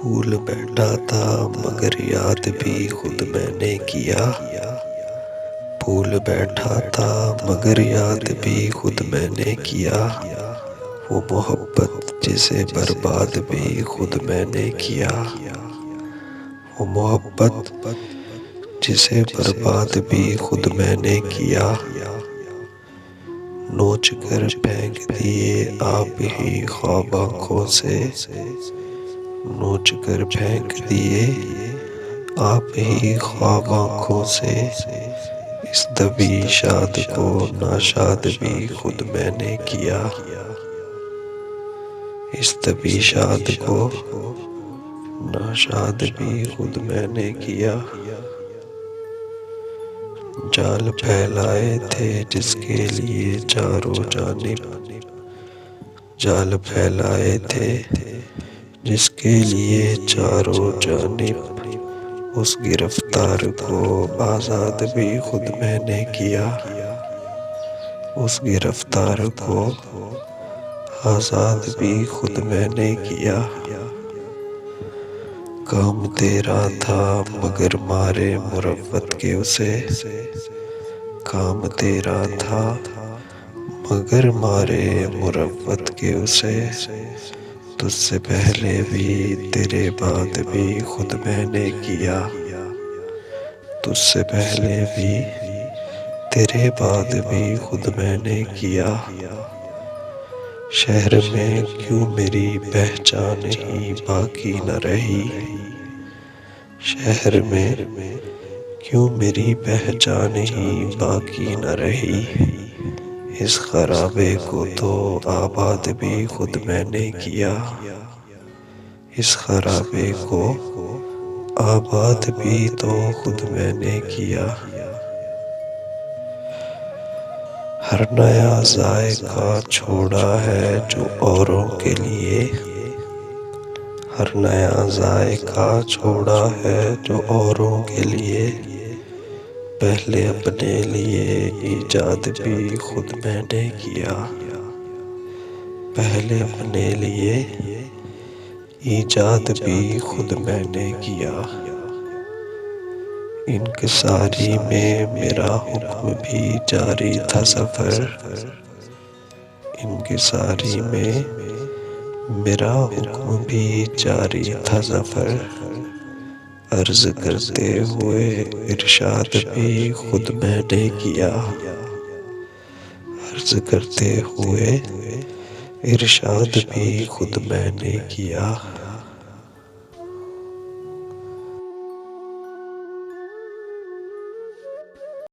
भूल बैठा था मगर याद भी खुद मैंने किया। भूल बैठा था मगर याद भी खुद मैंने किया। वो मोहब्बत जिसे बर्बाद भी खुद मैंने किया। वो मोहब्बत जिसे बर्बाद भी खुद मैंने किया। नोच कर फेंक दिए आप ही ख्वाब आँखों से। नोच कर फेंक दिए आप ही ख्वाब आँखों से। इस दबी शाद को नाशाद भी खुद मैंने किया। इस दबी शाद को नाशाद भी खुद मैंने किया। जाल फैलाए थे जिसके लिए चारों जानिब। जाल फैलाए थे जिसके लिए चारों जानिब। उस गिरफ्तार को आज़ाद भी खुद मैंने किया। उस गिरफ्तार को आज़ाद भी खुद मैंने किया। काम तेरा था मगर मारे मुरव्वत के उसे। काम तेरा था मगर मारे मुरव्वत के उसे। तुझसे पहले भी तेरे बाद भी खुद मैंने किया। तुझसे पहले भी तेरे बाद भी खुद मैंने किया। शहर में क्यों मेरी पहचान ही बाकी न रही। शहर में क्यों मेरी पहचान ही बाकी न रही। इस खराबे को तो आबाद भी खुद मैंने किया। इस खराबे को आबाद भी तो खुद मैंने किया। हर नया जायका छोड़ा है जो औरों के लिए। हर नया जायका छोड़ा है जो औरों के लिए। पहले अपने लिए इजाद भी खुद मैंने किया। पहले अपने लिए इजाद भी खुद मैंने किया। इंकिसारी में मेरा हुक्म भी जारी था सफ़र। इंकिसारी में मेरा हुक्म भी जारी था सफ़र। अर्ज करते हुए इरशाद भी खुद मैंने किया। अर्ज करते हुए इरशाद भी खुद मैंने किया।